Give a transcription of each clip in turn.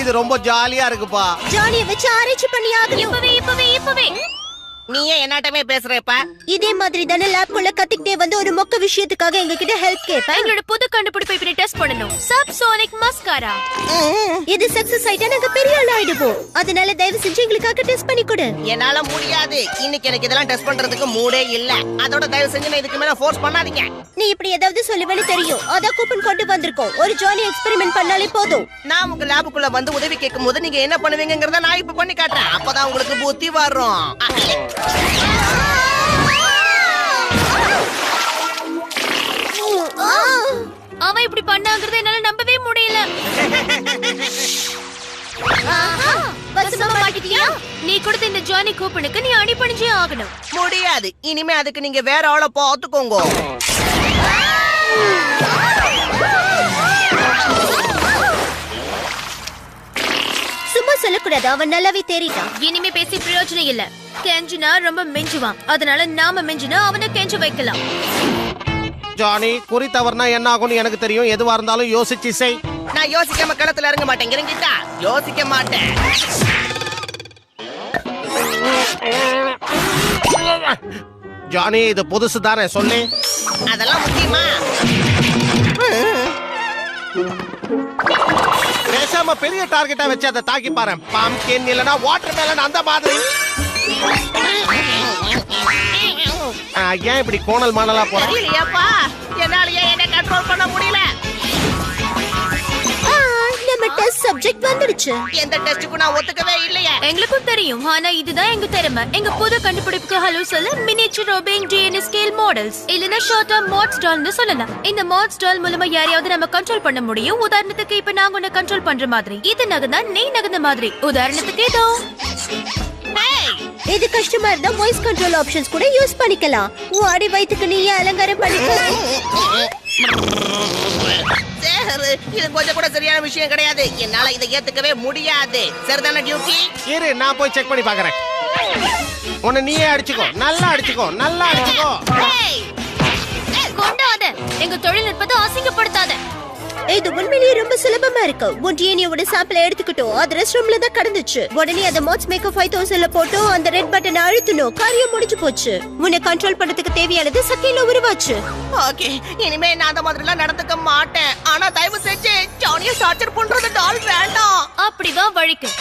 இது ரொம்ப ஜாலியா இருக்குப்பா. ஜானியை வச்சு ஆராய்ச்சி பண்ணி ஆகணும். இப்பவே நீயே என்னாட்டமே பேசுறப்ப இதே மாதிரி தானே லேப்குள்ள கத்திக்கிட்டே வந்து ஒரு மொக்க விஷயத்துக்காக எங்க கிட்ட ஹெல்ப் கேட்பேன். எங்களோட புது கண்டுபிடிப்பை இப்படி டெஸ்ட் பண்ணனும். Subsonic mascara. இது சக்சஸ் ஆயிட்டா நாங்க பெரிய ஆள் ஆயிடுவோம். அதனால தயவு செஞ்சு எங்களுக்காக டெஸ்ட் பண்ணி கொடு. என்னால முடியாது. இன்னைக்கு எனக்கு இதெல்லாம் டெஸ்ட் பண்றதுக்கு மூடே இல்ல. அதோட தயவு செஞ்சு நான் இதுக்கு மேல ஃபோர்ஸ் பண்ணாதீங்க. நீ இப்படி ஏதாவது சொல்லுவேன்னு தெரியும். அதான் கூப்பன் கொண்டு வந்திருக்கோம். ஒரு ஜானி எக்ஸ்பெரிமெண்ட் பண்ணாலே போதும். நான் உங்க லேபுக்குள்ள வந்து உதவி கேட்கும் போது நீங்க என்ன பண்ணுவீங்கங்கறத நான் இப்ப பண்ணி காட்டுறேன். அப்பதான் உங்களுக்கு புத்தி வரும். அவன் இப்படி பண்ணாங்கறத என்னால நம்பவே முடியல. நீ கொடுத்த இந்த ஜானி கூப்பனுக்கு நீ அடிபணிஞ்சே ஆகணும். முடியாது. இனிமே அதுக்கு நீங்க வேற ஆளை பாத்துக்கோங்க. சும்மா சொல்லக்கூடாது. அவன் நல்லாவே தெரியுதான். இனிமே பேசி பிரயோஜனம் இல்ல. கெஞ்சினா ரொம்ப மிஞ்சுவான். அதனால நாம மிஞ்சினா அவனை கெஞ்ச வைக்கலாம். ஜானி, குறி தவறுனா என்ன ஆகும்னு எனக்கு தெரியும். எதுவா இருந்தாலும் யோசிச்சு செய். நான் யோசிக்காம களத்துல இறங்க மாட்டேன். இறங்கிட்டா யோசிக்க மாட்டேன். ஜானி, இது புதுசு தானே, சொல்லு. அதெல்லாம் முக்கியமா? பேசாம பெரிய டார்கெட்டா வச்சு அதை தாக்கி பாரு. பம்ப்கின் இல்லனா வாட்டர் மெலன் அந்த மாதிரி. ஏன் இப்படி கோணல் மாணலா போற? தெரியலையாப்பா, என்னாலயே என்ன கண்ட்ரோல் பண்ண முடியல. நம்ம டெஸ்ட் சப்ஜெக்ட் வந்துருச்சு. எந்த டெஸ்டுக்கு நான் ஒத்துக்கவே இல்லையே. எங்களுக்கும் தெரியும். ஆனா இதுதான் எங்க திறமை. எங்க புது கண்டுபிடிப்புக்கு ஹலோ சொல்ல மினியேச்சர் ரோபிங் டிஎன்ஏ ஸ்கேல் மாடல்ஸ் இல்லனா ஷார்ட்டா மாட்ஸ் டால்னு சொல்லலாம். இந்த மாட்ஸ் டால் மூலமா யாரையாவது நம்ம கண்ட்ரோல் பண்ண முடியும். உதாரணத்துக்கு இப்ப நாங்க உன்னை கண்ட்ரோல் பண்ற மாதிரி. இது நகர்ந்தா நீ நகர்ந்த மாதிரி. உதாரணத்துக்கு இதோ. இது கஷ்டமா இருந்தா வாய்ஸ் கண்ட்ரோல் ஆப்ஷன்ஸ் கூட யூஸ் பண்ணிக்கலாம். வாடி வயித்துக்கு நீயே அலங்காரம் பண்ணிக்கோ. இது கொஞ்சம் கூட சரியான விஷயம் கிடையாது. என்னால இதை ஏத்துக்கவே முடியாது. சரிதானே டியூட்டி? இரு, நான் போய் செக் பண்ணி பாக்குறேன். உன்னை நீயே அடிச்சுக்கோ. நல்லா அடிச்சுக்கோ. நல்லா அடிச்சுக்கோ. கொண்டாத. எங்க தொழில்நுட்பத்தை அசிங்கப்படுத்தாத. இது உண்மையிலேயே ரொம்ப சுலபமா இருக்கு. உன் டிஎன்ஏவோட சாம்பிள் எடுத்துக்கிட்டோம். அது ரெஸ்ட் ரூம்ல தான் கடந்துச்சு. உடனே அதை மாட்ஸ் மேக்கர் 5000ல போட்டு அந்த ரெட் பட்டனை அழுத்தணும். காரியம் முடிஞ்சு போச்சு. உன்னை கண்ட்ரோல் பண்றதுக்கு தேவையானது சக்கையில உருவாச்சு. ஓகே, இனிமே நான் அந்த மாதிரி எல்லாம் நடந்துக்க மாட்டேன். ஆனா தயவு செஞ்சு ஜானியை டார்ச்சர் பண்றது டால் வேண்டாம். அப்படிதான் வழிக்கு.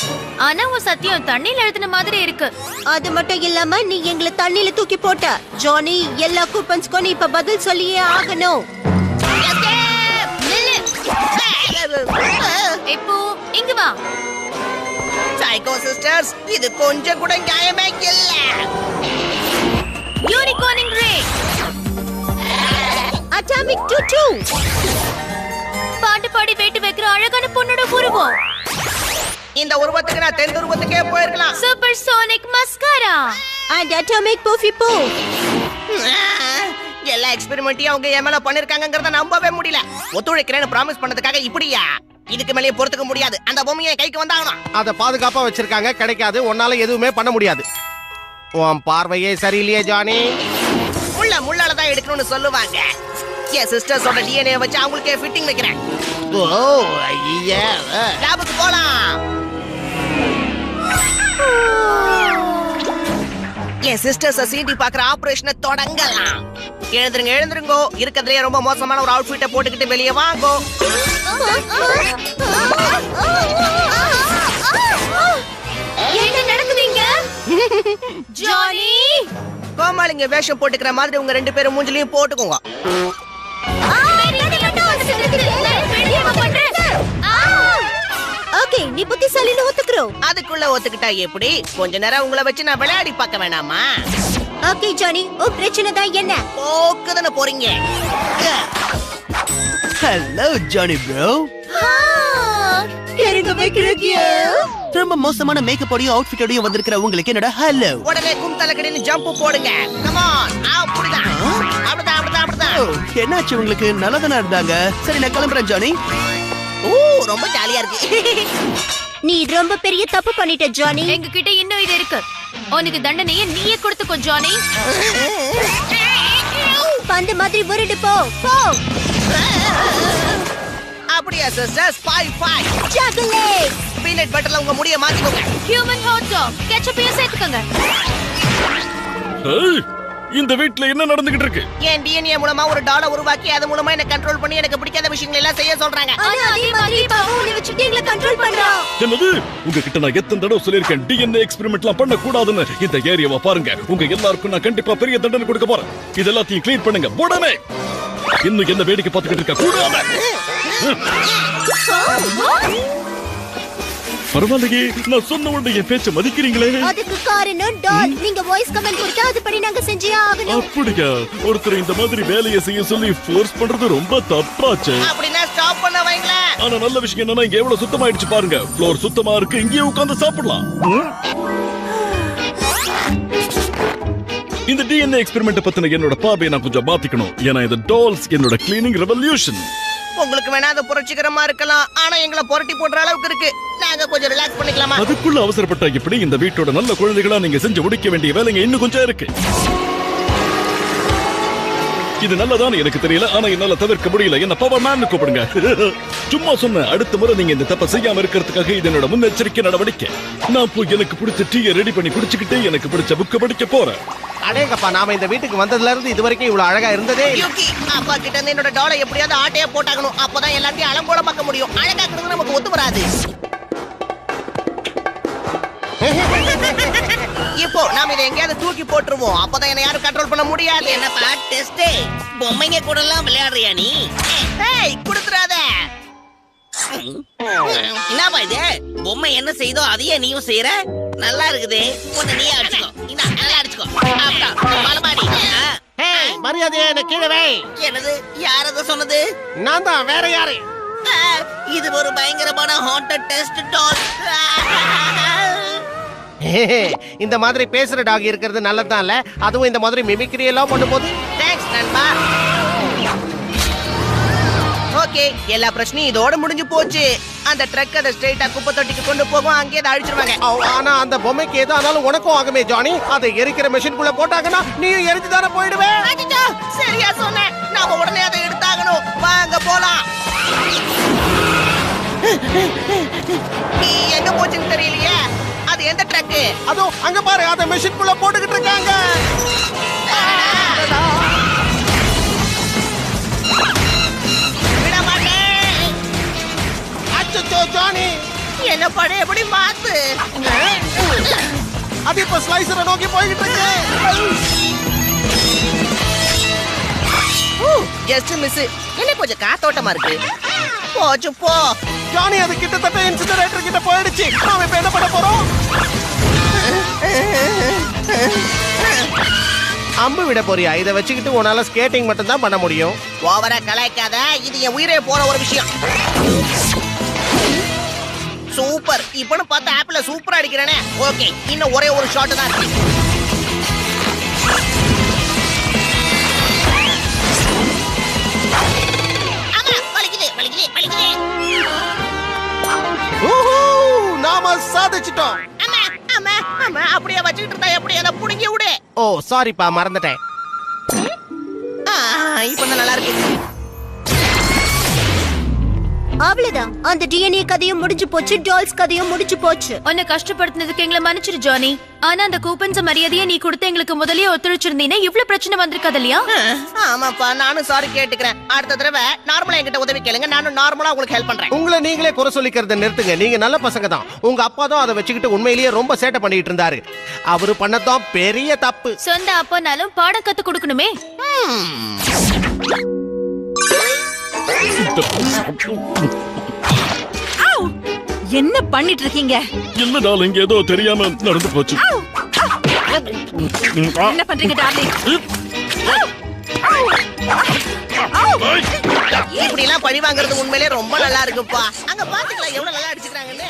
ஆனா உன் சத்தியம் தண்ணியில எழுதின மாதிரி இருக்கு. அது மட்டும் இல்லாம நீ எங்களை தண்ணியில தூக்கி போட்ட. ஜானி, எல்லா கூப்பன்ஸ்க்கும் நீ இப்ப பதில் சொல்லியே ஆகணும். இப்போ இங்க வா. சைக்கோ சிஸ்டர்ஸ், இது கொஞ்சம் கூட நியாயமே இல்ல. Unicorning ray. Atomic two. பாட்டு பாடி வேட்டு வைக்கிற அழகான பொண்ணோட உருவம். இந்த உருவத்துக்கு நான் தென் உருவத்துக்கே போயிருக்கலாம். Super sonic mascara and atomic puffy பூ. எல்லா எக்ஸ்பெரிமெண்ட்டையும் அவங்க எம்எல்ஏ பண்ணிருக்காங்கங்கறத நம்பவே முடியல. ஒத்துழைக்கிறேன்னு ப்ராமிஸ் பண்ணதுக்காக இப்படியா? இதுக்கு மேலே பொறுத்துக்க முடியாது. அந்த பொம்மையை கைக்கு வந்தாகணும். அதை பாதுகாப்பா வச்சிருக்காங்க. கிடைக்காது. உன்னால எதுவுமே பண்ண முடியாது. உன் பார்வையே சரியில்லையே ஜானி. முள்ளால தான் எடுக்கணும்னு சொல்லுவாங்க. என் சிஸ்டர்ஸோட டிஎன்ஏ வச்சு அவங்களுக்கே ஃபிட்டிங் வைக்கிறேன். ஓ ஐயா, லேபுக்கு போலாம். என் சிஸ்டர்ஸ் சீண்டி பாக்குற ஆபரேஷனை தொடங்கலாம். எழுந்துருங்கோ. இருக்கிறதுலயே ரொம்ப மோசமான ஒரு அவுட்ஃபிட்டை போட்டுக்கிட்டு வெளியே வாங்கோ. என்ன நடக்குதுங்க? ஜானி, கோமாளிங்க வேஷம் போட்டுக்கிற மாதிரி உங்க ரெண்டு பேரும் மூஞ்சிலையும் போட்டுக்கோங்க. ஓகே, நீ புத்திசாலின்னு ஒத்துக்குறோம். அதுக்குள்ள ஒத்துக்கிட்டா எப்படி? கொஞ்ச நேரம் உங்களை வச்சு நான் விளையாடி பார்க்க வேணாமா? ஓகே ஜானி, உன் பிரச்சனை தான் என்ன? போக்குதானே போறீங்க. Hello Johnny bro. ரொம்ப மோசமான மேக்கப்போடையும் அவுட்ஃபிட்டோடையும் வந்திருக்கிற உங்களுக்கு என்னோட ஹலோ. உடனே கும்தலக்கடின்னு ஜம்ப் போடுங்க. Come on. அப்படிதான். என்னாச்சு உங்களுக்கு? நல்லதானே இருந்தாங்க. சரி, நான் கிளம்புறேன் ஜானி. ஓ, ரொம்ப ஜாலியா இருக்கு. நீ ரொம்ப பெரிய தப்பு பண்ணிட்ட ஜானி. எங்க கிட்ட இன்னும் இது இருக்கு. உனக்கு தண்டனையை நீயே கொடுத்துக்கோ ஜானி. பந்து மாதிரி உருடு போ. அப்படியா சிஸ்டர் ஸ்பை ஃபை சாக்லேட் பீனட் பட்டர்ல உங்க முடிய மாத்திக்கோங்க ஹியூமன் ஹாட் டாக் கெச்சப்பையும் சேர்த்துக்கோங்க. ஏய், இந்த வீட்ல என்ன நடந்துகிட்டு இருக்கு? என் டிஎன்ஏ மூலமா ஒரு டாலை உருவாக்கி அது மூலமா என்ன கண்ட்ரோல் பண்ணி எனக்கு பிடிக்காத விஷயங்களை எல்லாம் செய்ய சொல்றாங்க. ஆனா அதே மாதிரி பாவம் உன்னை வச்சுட்டு எங்களை கண்ட்ரோல் பண்றான். என்னது? உங்ககிட்ட நான் எத்தனை தடவை சொல்லியிருக்கேன் டிஎன்ஏ எக்ஸ்பெரிமெண்ட்லாம் பண்ண கூடாதுன்னு. இந்த ஏரியாவை பாருங்க. உங்க எல்லாருக்கும் நான் கண்டிப்பா பெரிய தண்டனை கொடுக்க போறேன். இது எல்லாத்தையும் க்ளீன் பண்ணுங்க உடனே. இன்னும் என்ன வேடிக்கை பார்த்துக்கிட்டு இருக்க கூடாது. பரவாயில்லையே, நான் சொன்ன உடனே என் பேச்ச மதிக்கிறீங்களே. அதுக்கு காரணம் டால். நீங்க வாய்ஸ் கமெண்ட் கொடுத்தா அதுபடி நாங்க செஞ்சே ஆகணும். அப்படியா? ஒருத்தர் இந்த மாதிரி வேலையை செய்ய சொல்லி ஃபோர்ஸ் பண்றது ரொம்ப தப்பாச்சு. அப்படின்னா ஸ்டாப் பண்ண வைங்களேன். ஆனா நல்ல விஷயம் என்னன்னா இங்க எவ்வளவு சுத்தமாயிடுச்சு பாருங்க. ஃப்ளோர் சுத்தமா இருக்கு. இங்கேயே உட்கார்ந்து சாப்பிடலாம். இந்த டிஎன்ஏ எக்ஸ்பெரிமெண்ட் பத்தின என்னோட பார்வையை நான் கொஞ்சம் மாத்திக்கணும். ஏன்னா இந்த டால்ஸ் என்னோட கிளீனிங் ரெவல்யூஷன். உங்களுக்கு வேணா அது புரட்சிகரமா இருக்கலாம், ஆனா எங்களை புரட்டி போடுற அளவுக்கு இருக்கு. நாங்க கொஞ்சம் ரிலாக்ஸ் பண்ணிக்கலாமா? அதுக்குள்ள அவசரப்பட்ட இப்படி இந்த வீட்டோட நல்ல குழந்தைகளா நீங்க செஞ்சு முடிக்க வேண்டிய வேலைங்க இன்னும் கொஞ்சம் இருக்கு. இது நல்லதான்னு எனக்கு தெரியல, ஆனா என்னால தவிர்க்க முடியல. என்ன பவர் மேன் கூப்பிடுங்க. சும்மா சொன்ன அடுத்த முறை நீங்க இந்த தப்ப செய்யாம இருக்கிறதுக்காக இது என்னோட முன்னெச்சரிக்கை நடவடிக்கை. நான் போய் எனக்கு பிடிச்ச டீயை ரெடி பண்ணி குடிச்சுக்கிட்டு எனக்கு பிடிச்ச புக்க படிக்க போறேன். அடேங்கப்பா, நாம இந்த வீட்டுக்கு வந்ததுல இருந்து இது வரைக்கும் இவ்வளவு அழகா இருந்ததே இல்ல. யூகி, அப்பா கிட்ட இருந்து என்னோட டாலை எப்படியாவது ஆட்டையா போட்டாகணும். அப்பதான் எல்லாத்தையும் அலங்கோல பார்க்க முடியும். அழகாக்குறது நமக்கு ஒத்து வராது. இப்போ நாம இதை எங்கேயாவது தூக்கி போட்டுருவோம். அப்பதான் என்ன யாரும் கண்ட்ரோல் பண்ண முடியாது. என்னப்பா டெஸ்ட் பொம்மைங்க கூட எல்லாம் விளையாடுறியா நீ? ஏய், குடுத்துறாத. என்னப்பா இது? பொம்மை என்ன செய்தோ அதையே நீயும் செய்யற? நல்லா இருக்குதே. ஒண்ணு நீயே அடிச்சுக்கோ. இந்தா, நல்லா அடிச்சுக்கோ. அப்பா மலமாடி. ஏய், மரியாதையா என்ன கீழே வை. என்னது? யார் அத சொன்னது? நான் தான், வேற யாரு? ஆ, இது ஒரு பயங்கரமான ஹாண்டட் டெஸ்ட் டால். இந்த மாதிரி பேசுற டாக் இருக்கிறது நல்லதுதான் இல்ல? அதுவும் இந்த மாதிரி மிமிக்ரி எல்லாம் பண்ணும்போது. தேங்க்ஸ் நண்பா. ஓகே, எல்லா பிரச்சனையும் இதோட முடிஞ்சு போச்சு. அந்த ட்ரக் அதை ஸ்ட்ரைட்டா குப்பை தொட்டிக்கு கொண்டு போகும். அங்கேயே அதை அழிச்சிருவாங்க. ஆனா அந்த பொம்மைக்கு எது ஆனாலும் உனக்கும் ஆகுமே ஜானி. அதை எரிக்கிற மெஷின்குள்ள போட்டாங்கன்னா நீயும் எரிஞ்சு தானே போயிடுவே. அச்சச்சோ, சரியா சொன்னேன். நாம உடனே அதை எடுத்தாகணும். வாங்க போலாம். எங்க போச்சுன்னு தெரியலையே. அது எந்த ட்ரக்? அதோ அங்க பாரு, அதை மெஷின்குள்ள போட்டுக்கிட்டு இருக்காங்க. விட மாட்டேன். அச்சச்சோ ஜானி, என்ன பழைய எப்படி மாத்து. அது இப்ப ஸ்லைசரை நோக்கி போய்கிட்டு இருக்கு. Just miss. என்ன கொஞ்சம் காத்தோட்டமா இருக்கு. போச்சு போ. ஜானி, அது கிட்டத்தட்ட இன்சினரேட்டர் கிட்ட போயிடுச்சு. நாம இப்ப என்ன பண்ண போறோம்? அம்பு விட போறியா? இதை வச்சுக்கிட்டு உன்னால ஸ்கேட்டிங் மட்டும் தான் பண்ண முடியும். ஓவரா கலாய்க்காத. இது என் உயிரே போற ஒரு விஷயம். சூப்பர். இப்பன்னு பார்த்தா ஆப்பிள சூப்பரா அடிக்கிறேனே. ஓகே, இன்னும் ஒரே ஒரு ஷாட் தான் இருக்கு. ஆமா, வலிக்குது வலிக்குது வலிக்குது. ஊஹூ, நாம சாதிச்சிட்டோம். ஆமா ஆமா ஆமா, அப்படியே வச்சுக்கிட்டு இருந்தா எப்படி? அதை புடுங்கி விடு. ஓ சாரிப்பா, மறந்துட்டேன். இப்ப நல்லா இருக்கு. அவ்வளவுதான். அந்த டிஎன்ஏ கதையும் முடிஞ்சு போச்சு. டால்ஸ் கதையும் முடிஞ்சு போச்சு. உன்னை கஷ்டப்படுத்தினதுக்கு எங்களை மன்னிச்சிரு ஜானி. ஆனா அந்த கூப்பன்ஸ் மரியாதையை நீ கொடுத்து எங்களுக்கு முதல்லயே ஒத்துழைச்சிருந்தீங்கன்னா இவ்ளோ பிரச்சனை வந்திருக்காது இல்லையா? ஆமாப்பா, நானும் சாரி கேட்டுக்கிறேன். அடுத்த தடவை நார்மலா என்கிட்ட உதவி கேளுங்க. நானும் நார்மலா உங்களுக்கு ஹெல்ப் பண்றேன். உங்களை நீங்களே குறை சொல்லிக்கிறத நிறுத்துங்க. நீங்க நல்ல பசங்க தான். உங்க அப்பா தான் அதை வச்சுக்கிட்டு உண்மையிலேயே ரொம்ப சேட்டை பண்ணிட்டு இருந்தாரு. அவரு பண்ணதான் பெரிய தப்பு. சொந்த அப்பனாலும் பாடம் கத்து கொடுக்கணுமே. என்ன பண்ணிட்டு இருக்கீங்க? இல்ல இங்க ஏதோ தெரியாம நடந்து போச்சு. என்ன பண்றீங்க டார்லிங்? இப்படி எல்லாம் பழி வாங்குறது உண்மையிலே ரொம்ப நல்லா இருக்குப்பா. அங்க பாத்துக்கலாம் எவ்வளவு நல்லா அடிச்சுக்கிறாங்கன்னு.